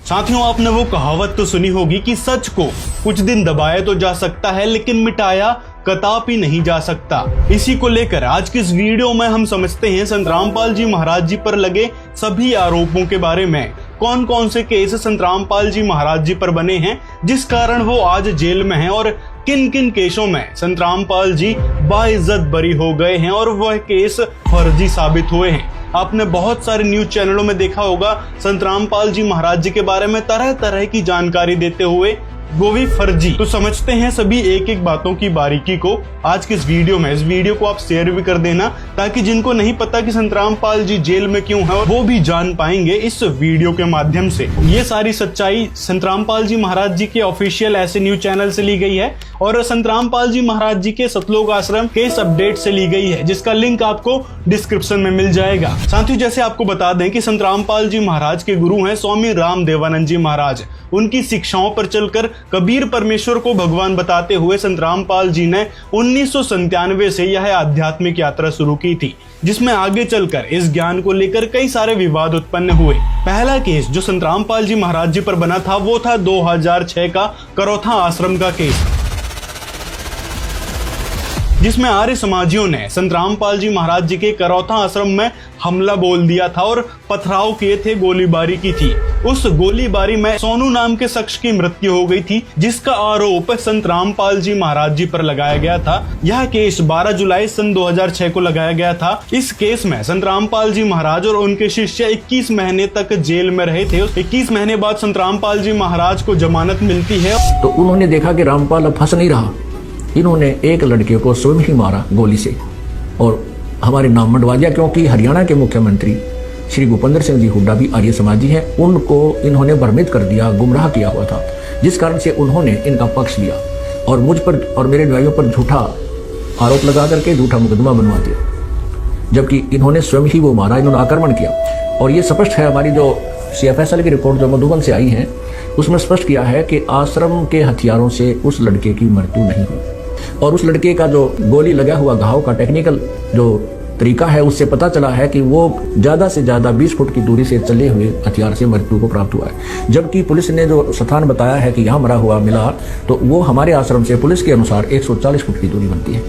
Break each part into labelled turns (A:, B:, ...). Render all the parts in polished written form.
A: साथियों, आपने वो कहावत तो सुनी होगी कि सच को कुछ दिन दबाया तो जा सकता है लेकिन मिटाया कदापि नहीं जा सकता। इसी को लेकर आज की इस वीडियो में हम समझते हैं संत रामपाल जी महाराज जी पर लगे सभी आरोपों के बारे में। कौन कौन से केस संत रामपाल जी महाराज जी पर बने हैं जिस कारण वो आज जेल में हैं, और किन किन केसों में संत रामपाल जी बाइज्जत बरी हो गए हैं और वह केस फर्जी साबित हुए हैं। आपने बहुत सारे न्यूज चैनलों में देखा होगा संत रामपाल जी महाराज जी के बारे में तरह तरह की जानकारी देते हुए, वो भी फर्जी। तो समझते हैं सभी एक एक बातों की बारीकी को आज की इस वीडियो में। इस वीडियो को आप शेयर भी कर देना ताकि जिनको नहीं पता कि संत रामपाल जी जेल में क्यों है वो भी जान पाएंगे इस वीडियो के माध्यम से। ये सारी सच्चाई संत रामपाल जी महाराज जी के ऑफिशियल ऐसे न्यूज चैनल से ली गई है और संत रामपाल जी महाराज जी के सतलोक आश्रम केस अपडेट से ली गई है, जिसका लिंक आपको डिस्क्रिप्शन में मिल जाएगा। साथियों, जैसे आपको बता दें कि संत रामपाल जी महाराज के गुरु हैं स्वामी रामदेवानंद जी महाराज। उनकी शिक्षाओं पर चलकर कबीर परमेश्वर को भगवान बताते हुए संत रामपाल जी ने 1997 से यह आध्यात्मिक यात्रा शुरू की थी, जिसमें आगे चलकर इस ज्ञान को लेकर कई सारे विवाद उत्पन्न हुए। पहला केस जो संत रामपाल जी महाराज जी पर बना था वो था 2006 का करौथा आश्रम का केस, जिसमें आर्य समाजियों ने संत रामपाल जी महाराज जी के करौथा आश्रम में हमला बोल दिया था और पथराव किए थे, गोलीबारी की थी। उस गोलीबारी में सोनू नाम के शख्स की मृत्यु हो गई थी, जिसका आरोप संत रामपाल जी महाराज जी पर लगाया गया था। यह केस 12 जुलाई सन 2006 को लगाया गया था। इस केस में संत रामपाल जी महाराज और उनके शिष्य 21 महीने तक जेल में रहे थे। 21 महीने बाद संत रामपाल जी महाराज को जमानत मिलती है।
B: तो उन्होंने देखा कि रामपाल अब फंस नहीं रहा, इन्होंने एक लड़के को स्वयं ही मारा गोली से और हमारे नाम मंडवा दिया, क्योंकि हरियाणा के मुख्यमंत्री श्री भूपेंद्र सिंह जी हुड्डा भी आर्य समाजी हैं। उनको इन्होंने भ्रमित कर दिया, गुमराह किया हुआ था, जिस कारण से उन्होंने इनका पक्ष लिया और मुझ पर और मेरे भाइयों पर झूठा आरोप लगा करके झूठा मुकदमा बनवा दिया, जबकि इन्होंने स्वयं ही वो मारा, इन्होंने आक्रमण किया। और ये स्पष्ट है, हमारी जो CFSL की रिपोर्ट जो मधुबन से आई है उसमें स्पष्ट किया है कि आश्रम के हथियारों से उस लड़के की मृत्यु नहीं हुई और उस लड़के का जो गोली लगा हुआ घाव का टेक्निकल जो तरीका है उससे पता चला है कि वो ज़्यादा से ज़्यादा 20 फुट की दूरी से चले हुए हथियार से मृत्यु को प्राप्त हुआ है। जबकि पुलिस ने जो स्थान बताया है कि यहाँ मरा हुआ मिला, तो वो हमारे आश्रम से पुलिस के अनुसार 140 फुट की दूरी बनती है।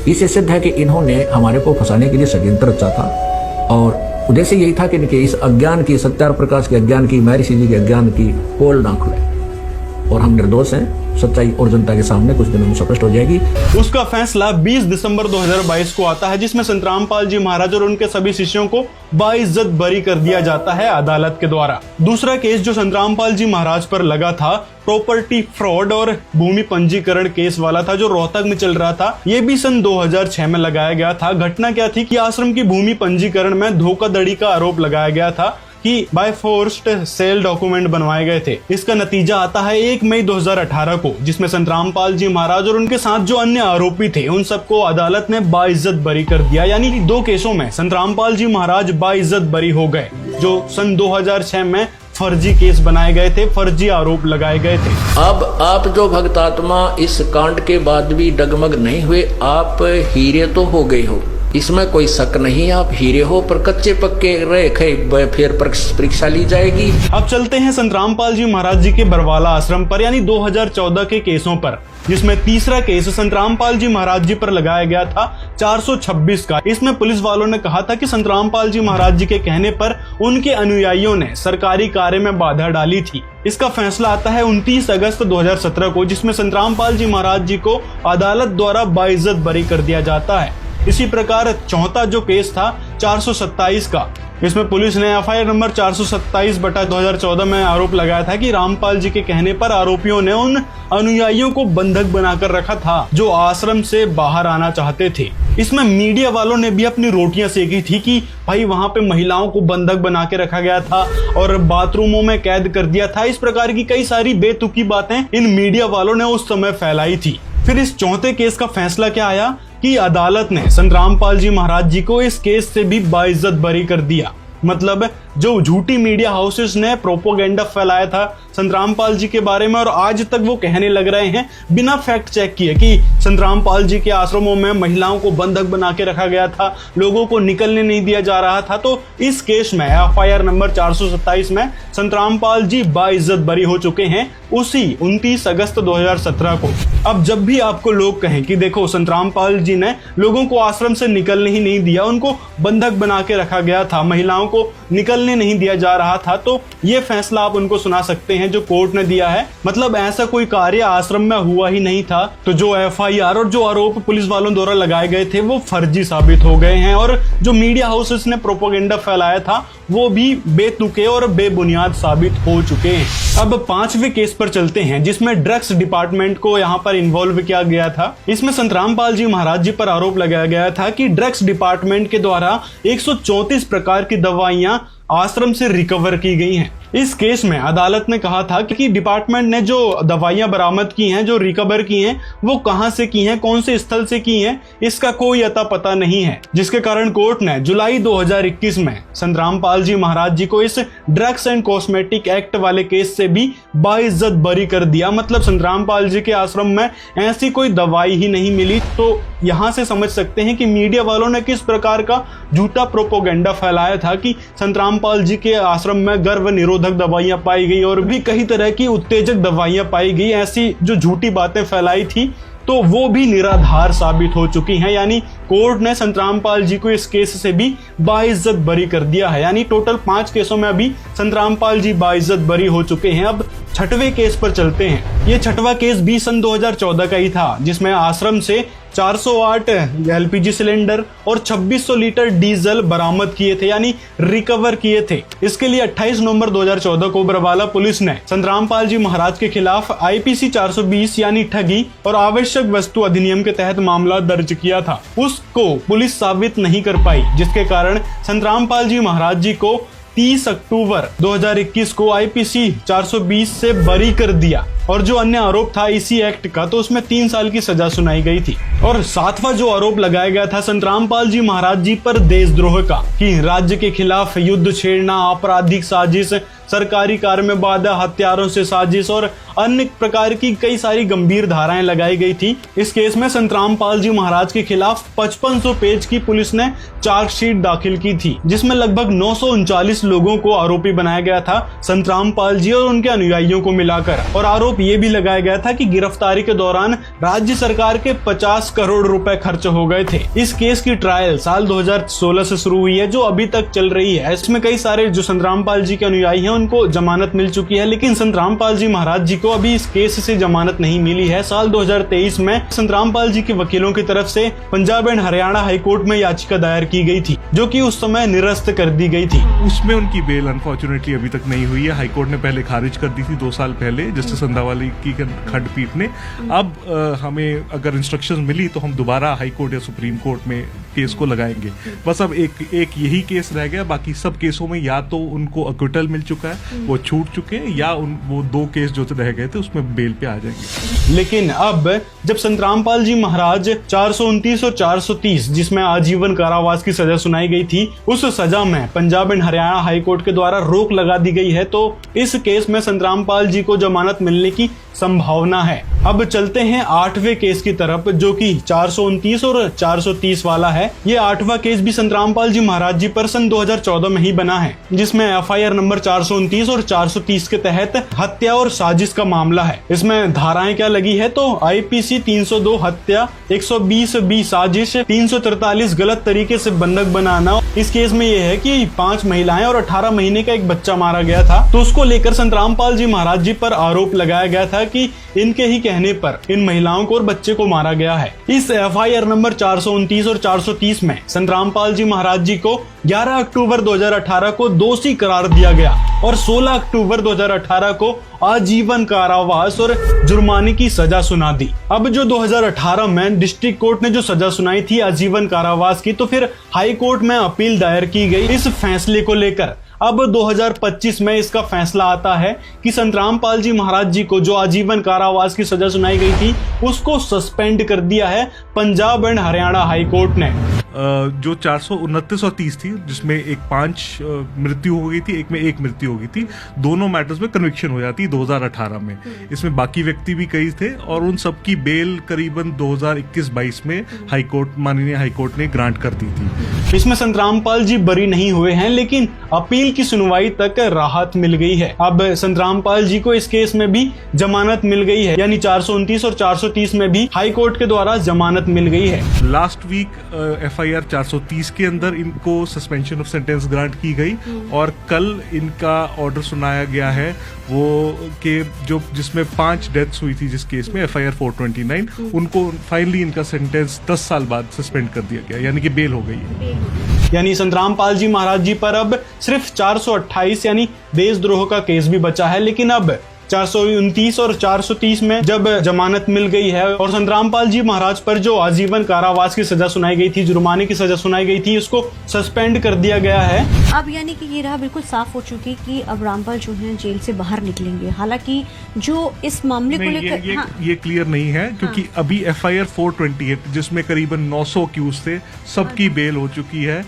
B: इससे सिद्ध है कि इन्होंने हमारे को फंसाने के लिए षड्यंत्र रचा था और उद्देश्य यही था कि इस अज्ञान की, सत्यार प्रकाश के अज्ञान की, महर्षि जी के अज्ञान की पोल ना खुले और हम निर्दोष हैं। सच्चाई और जनता के सामने कुछ दिनों में स्पष्ट हो जाएगी।
A: उसका फैसला 20 दिसंबर 2022 को आता है, जिसमें संत रामपाल जी महाराज और उनके सभी शिष्यों को बाइज्जत बरी कर दिया जाता है अदालत के द्वारा। दूसरा केस जो संत रामपाल जी महाराज पर लगा था प्रॉपर्टी फ्रॉड और भूमि पंजीकरण केस वाला था, जो रोहतक में चल रहा था। ये भी सन 2006 में लगाया गया था। घटना क्या थी कि आश्रम की भूमि पंजीकरण में धोखाधड़ी का आरोप लगाया गया था कि बाय फोर्स्ड सेल डॉक्यूमेंट बनवाए गए थे। इसका नतीजा आता है 1 मई 2018 को, जिसमें संत रामपाल जी महाराज और उनके साथ जो अन्य आरोपी थे उन सबको अदालत ने बाइज्जत बरी कर दिया। यानी कि 2 केसों में संत रामपाल जी महाराज बाइज्जत बरी हो गए, जो सन 2006 में फर्जी केस बनाए गए थे, फर्जी आरोप लगाए गए थे।
B: अब आप जो भक्तात्मा इस कांड के बाद भी डगमग नहीं हुए, आप हीरे तो हो गए हो, इसमें कोई शक नहीं, आप हीरे हो, पर कच्चे पक्के रहे फिर परीक्षा ली जाएगी।
A: अब चलते हैं संत रामपाल जी महाराज जी के बरवाला आश्रम पर, यानी 2014 के केसों पर, जिसमें तीसरा केस संत रामपाल जी महाराज जी पर लगाया गया था 426 का। इसमें पुलिस वालों ने कहा था कि संत रामपाल जी महाराज जी के कहने पर उनके अनुयायियों ने सरकारी कार्य में बाधा डाली थी। इसका फैसला आता है 29 अगस्त 2017 को, जिसमें संत रामपाल जी महाराज जी को अदालत द्वारा बाइज्जत बरी कर दिया जाता है। इसी प्रकार चौथा जो केस था 427 का, इसमें पुलिस ने FIR नंबर 427/2014 में आरोप लगाया था कि रामपाल जी के कहने पर आरोपियों ने उन अनुयायियों को बंधक बनाकर रखा था जो आश्रम से बाहर आना चाहते थे। इसमें मीडिया वालों ने भी अपनी रोटियां सेकी थी कि भाई वहां पे महिलाओं को बंधक बना के रखा गया था और बाथरूमों में कैद कर दिया था। इस प्रकार की कई सारी बेतुकी बातें इन मीडिया वालों ने उस समय फैलाई थी। फिर इस चौथे केस का फैसला क्या आया कि अदालत ने संत रामपाल जी महाराज जी को इस केस से भी बाइज्जत बरी कर दिया। मतलब जो झूठी मीडिया हाउसेस ने प्रोपोगेंडा फैलाया था संतरामपाल जी के बारे में, और आज तक वो कहने लग रहे हैं बिना फैक्ट चेक किए कि संतरामपाल जी के आश्रमों में महिलाओं को बंधक बना के रखा गया था, लोगों को निकलने नहीं दिया जा रहा था। तो इस केस में FIR नंबर 427 में संतरामपाल जी बाइज्जत बरी हो चुके हैं उसी 29 अगस्त 2017 को। अब जब भी आपको लोग कहें कि देखो संतरामपाल जी ने लोगों को आश्रम से निकलने ही नहीं दिया, उनको बंधक बना के रखा गया था, महिलाओं को निकलने नहीं दिया जा रहा था, तो ये फैसला आप उनको सुना सकते हैं जो कोर्ट ने दिया है। मतलब ऐसा कोई कार्य आश्रम में हुआ ही नहीं था। तो जो FIR और जो आरोप पुलिस वालों द्वारा लगाए गए थे वो फर्जी साबित हो गए हैं, और जो मीडिया हाउसेस ने प्रोपोगेंडा फैलाया था वो भी बेतुके और बेबुनियाद साबित हो चुके हैं। अब 5वें केस पर चलते हैं जिसमें ड्रग्स डिपार्टमेंट को यहाँ पर इन्वॉल्व किया गया था। इसमें संतरामपाल जी महाराज जी पर आरोप लगाया गया था कि ड्रग्स डिपार्टमेंट के द्वारा 134 प्रकार की दवाइयां आश्रम से रिकवर की गई हैं। इस केस में अदालत ने कहा था कि डिपार्टमेंट ने जो दवाइयां बरामद की हैं, जो रिकवर की हैं, वो कहां से की हैं, कौन से स्थल से की हैं, इसका कोई अता पता नहीं है, जिसके कारण कोर्ट ने जुलाई 2021 में संतरामपाल जी महाराज जी को इस ड्रग्स एंड कॉस्मेटिक एक्ट वाले केस से भी बाइज्जत बरी कर दिया। मतलब संतरामपाल जी के आश्रम में ऐसी कोई दवाई ही नहीं मिली। तो यहां से समझ सकते हैं कि मीडिया वालों ने किस प्रकार का झूठा प्रोपोगेंडा फैलाया था कि संतरामपाल जी के आश्रम में गर्भ निरोधक दवाइयां पाई गई और भी कई तरह की उत्तेजक दवाइयां पाई गई। ऐसी जो झूठी बातें फैलाई थी तो वो भी निराधार साबित हो चुकी हैं। यानी कोर्ट ने संतरामपाल जी को इस केस से भी बाइज्जत बरी कर दिया है। यानी टोटल 5 केसों में अभी संतरामपाल जी बाइज्जत बरी हो चुके हैं। अब 6वें केस पर चलते हैं। ये 6वां केस भी सन 2014 का ही था, जिसमें आश्रम से 408 LPG सिलेंडर और 2600 लीटर डीजल बरामद किए थे, यानी रिकवर किए थे। इसके लिए 28 नवंबर 2014 को बरवाला पुलिस ने संतरामपाल जी महाराज के खिलाफ IPC 420 यानी ठगी और आवश्यक वस्तु अधिनियम के तहत मामला दर्ज किया था। उसको पुलिस साबित नहीं कर पाई, जिसके कारण संतरामपाल जी महाराज जी को 30 अक्टूबर 2021 को IPC 420 से बरी कर दिया। और जो अन्य आरोप था इसी एक्ट का, तो उसमें 3 साल की सजा सुनाई गई थी। और 7वां जो आरोप लगाया गया था संतरामपाल जी महाराज जी पर देशद्रोह का, कि राज्य के खिलाफ युद्ध छेड़ना, आपराधिक साजिश, सरकारी कार्य में बाधा, हत्यारों से साजिश और अन्य प्रकार की कई सारी गंभीर धाराएं लगाई गई थी। इस केस में संतरामपाल जी महाराज के खिलाफ 5500 पेज की पुलिस ने चार्जशीट दाखिल की थी, जिसमें लगभग 939 लोगों को आरोपी बनाया गया था, संतरामपाल जी और उनके अनुयायियों को मिलाकर। और आरोप ये भी लगाया गया था कि गिरफ्तारी के दौरान राज्य सरकार के 50 करोड़ रुपए खर्च हो गए थे। इस केस की ट्रायल साल 2016 से शुरू हुई है, जो अभी तक चल रही है। इसमें कई सारे जो संतरामपाल जी के अनुयायी हैं उनको जमानत मिल चुकी है, लेकिन संतरामपाल जी महाराज जी को अभी इस केस से जमानत नहीं मिली है। साल 2023 में संतरामपाल जी के वकीलों की तरफ से पंजाब एंड हरियाणा हाईकोर्ट में याचिका दायर की गई थी, जो कि उस समय निरस्त कर दी गई थी।
C: उसमें उनकी बेल अनफॉर्चुनेटली अभी तक नहीं हुई है। हाईकोर्ट ने पहले खारिज कर दी थी 2 साल पहले जस्टिस संधावाली की खंडपीठ ने। अब हमें अगर इंस्ट्रक्शंस मिली तो हम दोबारा हाईकोर्ट या सुप्रीम कोर्ट में केस को लगाएंगे। बस अब एक यही केस रह गया, बाकी सब केसों में या तो उनको अक्विटल मिल चुका है, वो छूट चुके हैं, या वो 2 केस जो रह गए थे उसमें बेल पे आ जाएंगे।
A: लेकिन अब जब संतरामपाल जी महाराज 429 और 430 जिसमें आजीवन कारावास की सजा सुनाई गई थी, उस सजा में पंजाब एंड हरियाणा हाईकोर्ट के द्वारा रोक लगा दी गई है, तो इस केस में संतरामपाल जी को जमानत मिलने की संभावना है। अब चलते हैं 8वें केस की तरफ, जो कि 429 और 430 वाला है। ये 8वां केस भी संतरामपाल जी महाराज जी पर सन 2014 में ही बना है, जिसमें FIR नंबर 429 और 430 के तहत हत्या और साजिश का मामला है। इसमें धाराएं क्या लगी है, तो IPC 302 हत्या, 120B साजिश, 343 गलत तरीके से बंधक बनाना। इस केस में यह है कि 5 महिलाएं और 18 महीने का एक बच्चा मारा गया था, तो उसको लेकर संतरामपाल जी महाराज जी पर आरोप लगाया गया था कि इनके ही कहने पर इन महिलाओं को और बच्चे को मारा गया है। इस FIR नंबर 429 और 430 में संतरामपाल जी महाराज जी को 11 अक्टूबर 2018 को दोषी करार दिया गया और 16 अक्टूबर 2018 को आजीवन कारावास और जुर्माने की सजा सुना दी। अब जो 2018 में डिस्ट्रिक्ट कोर्ट ने जो सजा सुनाई थी आजीवन कारावास की, तो फिर हाई कोर्ट में अपील दायर की गई इस फैसले को लेकर। अब 2025 में इसका फैसला आता है कि संतरामपाल जी महाराज जी को जो आजीवन कारावास की सजा सुनाई गई थी उसको सस्पेंड कर दिया है Punjab and Haryana high court ने।
C: जो 429 और 30 थी, जिसमें एक 5 मृत्यु हो गई थी, एक में 1 मृत्यु हो गई थी, दोनों मैटर्स में कन्विक्शन हो जाती 2018 में। इसमें बाकी व्यक्ति भी कई थे और उन सबकी बेल करीबन 2021-22 में माननीय हाईकोर्ट ने ग्रांट कर दी थी।
A: इसमें संतरामपाल जी बरी नहीं हुए हैं, लेकिन अपील की सुनवाई तक राहत मिल गई है। अब संतरामपाल जी को इस केस में भी जमानत मिल गई है, यानी 429 और 430 में भी हाई कोर्ट के द्वारा जमानत मिल गई है।
C: लास्ट वीक FIR 430 के अंदर इनको सस्पेंशन ऑफ सेंटेंस ग्रांट की गई और कल इनका ऑर्डर सुनाया गया है, वो के जो जिसमें 5 डेथ्स हुई थी जिस केस में FIR 429, उनको फाइनली इनका सेंटेंस 10 साल बाद सस्पेंड कर दिया गया, यानी कि बेल हो गई है।
A: यानी संतरामपाल जी महाराज जी पर अब सिर्फ 428 यानी देशद्रोह का केस भी बचा है, लेकिन अब 429 और 430 में जब जमानत मिल गई है और संतरामपाल जी महाराज पर जो आजीवन कारावास की सजा सुनाई गई थी, जुर्माने की सजा सुनाई गई थी, उसको सस्पेंड कर दिया गया है।
D: अब यानी कि ये राह बिल्कुल साफ हो चुकी कि अब रामपाल जो हैं जेल से बाहर निकलेंगे। हालांकि जो इस मामले को लेकर
C: ये क्लियर नहीं है, क्योंकि अभी FIR 428 जिसमें करीबन 900 अक्यूज थे, सबकी बेल हो चुकी है।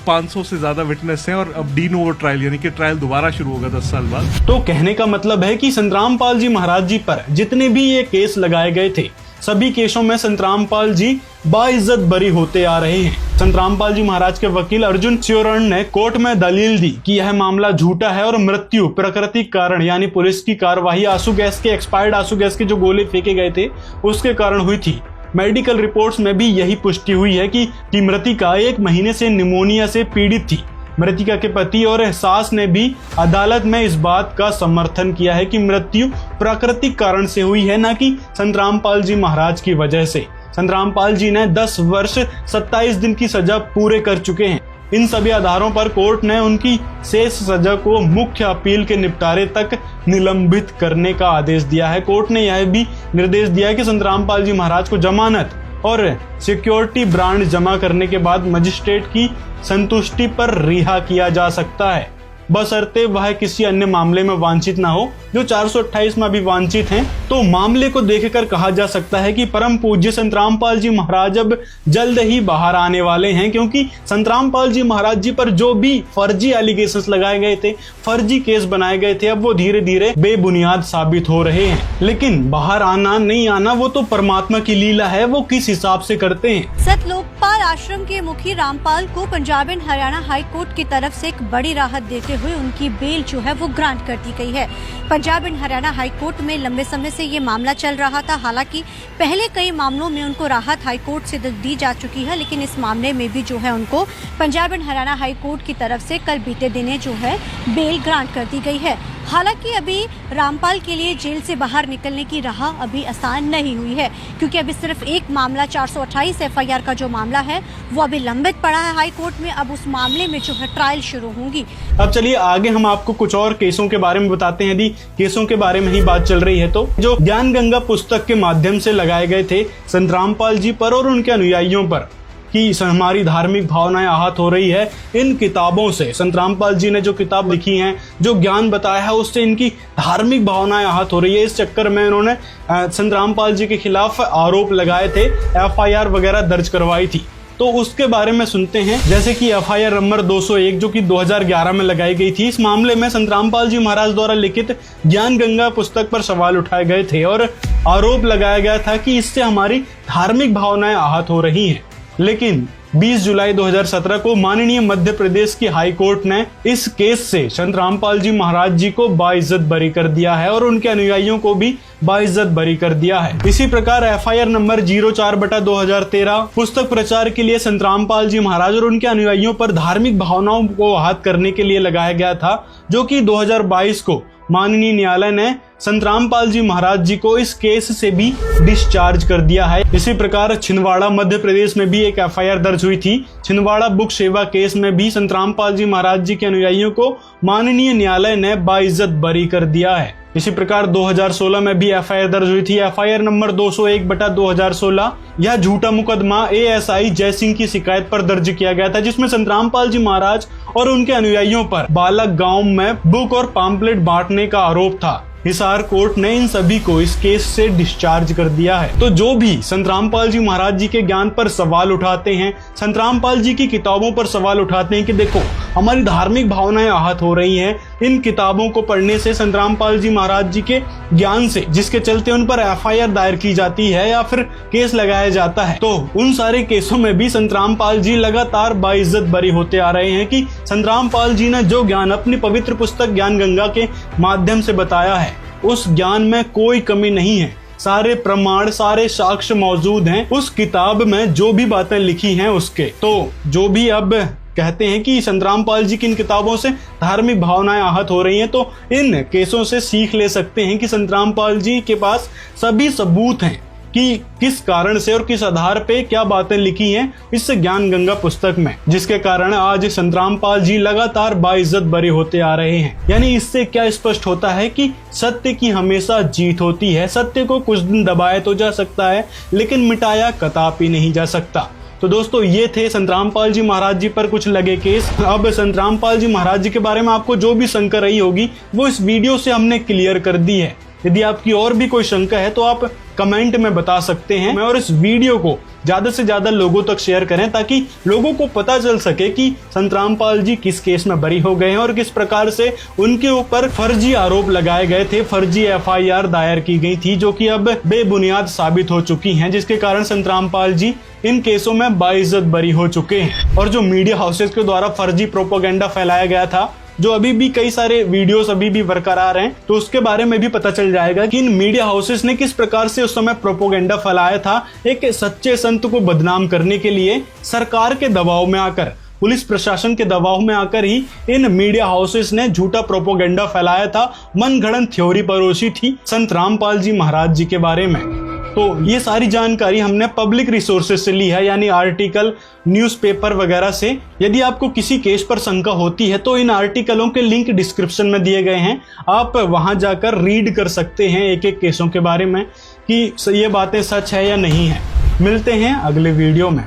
C: 500 से ज्यादा विटनेस हैं और अब डी नोवो ट्रायल यानी कि ट्रायल दोबारा शुरू होगा 10 साल बाद।
A: तो कहने का मतलब है कि संतरामपाल जी महाराज जी पर जितने भी ये केस लगाए गए थे, सभी केसों में संतरामपाल जी बाइज्जत बरी होते आ रहे हैं। संतरामपाल जी महाराज के वकील अर्जुन च्योरण ने कोर्ट में दलील दी कि यह मामला झूठा है और मृत्यु प्राकृतिक कारण यानी पुलिस की कार्यवाही, आंसू गैस के एक्सपायर्ड आंसू गैस के जो गोले फेंके गए थे उसके कारण हुई थी। मेडिकल रिपोर्ट्स में भी यही पुष्टि हुई है कि मृतिका 1 महीने से निमोनिया से पीड़ित थी। मृतिका के पति और सास ने भी अदालत में इस बात का समर्थन किया है कि मृत्यु प्राकृतिक कारण से हुई है, न कि संतरामपाल जी महाराज की वजह से। संतरामपाल जी ने 10 वर्ष 27 दिन की सजा पूरे कर चुके हैं। इन सभी आधारों पर कोर्ट ने उनकी शेष सजा को मुख्य अपील के निपटारे तक निलंबित करने का आदेश दिया है। कोर्ट ने यह भी निर्देश दिया है कि संतरामपाल जी महाराज को जमानत और सिक्योरिटी बांड जमा करने के बाद मजिस्ट्रेट की संतुष्टि पर रिहा किया जा सकता है, बशर्ते वह किसी अन्य मामले में वांछित ना हो, जो 428 में भी वांछित हैं। तो मामले को देखकर कहा जा सकता है कि परम पूज्य संतरामपाल जी महाराज अब जल्द ही बाहर आने वाले हैं, क्योंकि संतरामपाल जी महाराज जी पर जो भी फर्जी एलिगेशंस लगाए गए थे, फर्जी केस बनाए गए थे, अब वो धीरे धीरे बेबुनियाद साबित हो रहे हैं। लेकिन बाहर आना नहीं आना वो तो परमात्मा की लीला है, वो किस हिसाब से करते हैं।
D: सतलोकपाल आश्रम के मुखी रामपाल को Punjab and Haryana high court की तरफ से एक बड़ी राहत देते हुए उनकी बेल जो है वो ग्रांट कर दी गई है। Punjab and Haryana high court में लंबे समय से ये मामला चल रहा था। हालांकि पहले कई मामलों में उनको राहत हाई कोर्ट से दी जा चुकी है, लेकिन इस मामले में भी जो है उनको Punjab and Haryana high court की तरफ से कल बीते दिने जो है बेल ग्रांट कर दी गई है। हालांकि अभी रामपाल के लिए जेल से बाहर निकलने की राह अभी आसान नहीं हुई है, क्योंकि अभी सिर्फ एक मामला 428 FIR का जो मामला है वो अभी लंबित पड़ा है हाई कोर्ट में। अब उस मामले में जो है ट्रायल शुरू होंगी।
A: अब चलिए आगे हम आपको कुछ और केसों के बारे में बताते हैं। यदि केसों के बारे में ही बात चल रही है तो जो ज्ञान गंगा पुस्तक के माध्यम से लगाए गए थे संतरामपाल जी पर और उनके अनुयायियों पर कि हमारी धार्मिक भावनाएं आहत हो रही है, इन किताबों से संतरामपाल जी ने जो किताब लिखी है, जो ज्ञान बताया है, उससे इनकी धार्मिक भावनाएं आहत हो रही है। इस चक्कर में इन्होंने संतरामपाल जी के खिलाफ आरोप लगाए थे, FIR वगैरह दर्ज करवाई थी। तो उसके बारे में सुनते हैं, जैसे कि FIR नंबर 201 जो कि 2011 में लगाई गई थी। इस मामले में संतरामपाल जी महाराज द्वारा लिखित ज्ञान गंगा पुस्तक पर सवाल उठाए गए थे और आरोप लगाया गया था कि इससे हमारी धार्मिक भावनाएं आहत हो रही हैं। लेकिन 20 जुलाई 2017 को माननीय मध्य प्रदेश की हाई कोर्ट ने इस केस से संतरामपाल जी महाराज जी को बाइज्जत बरी कर दिया है और उनके अनुयायियों को भी बाइज्जत बरी कर दिया है। इसी प्रकार FIR नंबर 04/2013 पुस्तक प्रचार के लिए संतरामपाल जी महाराज और उनके अनुयायियों पर धार्मिक भावनाओं को आहत करने के लिए लगाया गया था, जो कि 2022 को माननीय न्यायालय ने संतरामपाल जी महाराज जी को इस केस से भी डिस्चार्ज कर दिया है। इसी प्रकार छिंदवाड़ा मध्य प्रदेश में भी एक FIR दर्ज हुई थी। छिंदवाड़ा बुक सेवा केस में भी संतरामपाल जी महाराज जी के अनुयायियों को माननीय न्यायालय ने बाइज्जत बरी कर दिया है। इसी प्रकार 2016 में भी FIR दर्ज हुई थी, FIR नंबर 201/2016। यह झूठा मुकदमा ASI जय सिंह की शिकायत पर दर्ज किया गया था, जिसमें संतरामपाल जी महाराज और उनके अनुयायियों पर बालक गांव में बुक और पाम्पलेट बांटने का आरोप था। हिसार कोर्ट ने इन सभी को इस केस से डिस्चार्ज कर दिया है। तो जो भी संत रामपाल जी महाराज जी के ज्ञान पर सवाल उठाते हैं, संत रामपाल जी की किताबों पर सवाल उठाते हैं कि देखो हमारी धार्मिक भावनाएं आहत हो रही हैं इन किताबों को पढ़ने से, संत रामपाल जी महाराज जी के ज्ञान से, जिसके चलते उन पर FIR दायर की जाती है या फिर केस लगाया जाता है, तो उन सारे केसों में भी संत रामपाल जी लगातार बाइज्जत बरी होते आ रहे हैं कि संत रामपाल जी ने जो ज्ञान अपनी पवित्र पुस्तक ज्ञान गंगा के माध्यम से बताया है उस ज्ञान में कोई कमी नहीं है। सारे प्रमाण, सारे साक्ष्य मौजूद हैं उस किताब में, जो भी बातें लिखी हैं उसके। तो जो भी अब कहते हैं कि संत रामपाल जी की इन किताबों से धार्मिक भावनाएं आहत हो रही हैं, तो इन केसों से सीख ले सकते हैं कि संत रामपाल जी के पास सभी सबूत हैं कि किस कारण से और किस आधार पे क्या बातें लिखी हैं इस ज्ञान गंगा पुस्तक में, जिसके कारण आज संत रामपाल जी लगातार बाइज्जत बरी होते आ रहे हैं। यानी इससे क्या स्पष्ट होता है कि सत्य की हमेशा जीत होती है। सत्य को कुछ दिन दबाया तो जा सकता है लेकिन मिटाया कदापि नहीं जा सकता। तो दोस्तों ये थे संत रामपाल जी महाराज जी पर कुछ लगे केस। अब संत रामपाल जी महाराज जी के बारे में आपको जो भी शंका रही होगी वो इस वीडियो से हमने क्लियर कर दी है। यदि आपकी और भी कोई शंका है तो आप कमेंट में बता सकते हैं और इस वीडियो को ज्यादा से ज्यादा लोगों तक शेयर करें ताकि लोगों को पता चल सके कि संत रामपाल जी किस केस में बरी हो गए हैं और किस प्रकार से उनके ऊपर फर्जी आरोप लगाए गए थे, फर्जी FIR दायर की गई थी जो कि अब बेबुनियाद साबित हो चुकी हैं, जिसके कारण संत रामपाल जी इन केसों में बाइज्जत बरी हो चुके हैं। और जो मीडिया हाउसेस के द्वारा फर्जी प्रोपेगेंडा फैलाया गया था, जो अभी भी कई सारे वीडियोस अभी भी बरकरार हैं, तो उसके बारे में भी पता चल जाएगा कि इन मीडिया हाउसेस ने किस प्रकार से उस समय प्रोपेगेंडा फैलाया था एक सच्चे संत को बदनाम करने के लिए। सरकार के दबाव में आकर, पुलिस प्रशासन के दबाव में आकर ही इन मीडिया हाउसेस ने झूठा प्रोपेगेंडा फैलाया था, मनगढ़ंत थ्योरी परोसी थी संत रामपाल जी महाराज जी के बारे में। तो ये सारी जानकारी हमने पब्लिक रिसोर्सेज से ली है, यानी आर्टिकल, न्यूज़पेपर वगैरह से। यदि आपको किसी केस पर शंका होती है तो इन आर्टिकलों के लिंक डिस्क्रिप्शन में दिए गए हैं, आप वहां जाकर रीड कर सकते हैं एक एक केसों के बारे में कि ये बातें सच है या नहीं है। मिलते हैं अगले वीडियो में।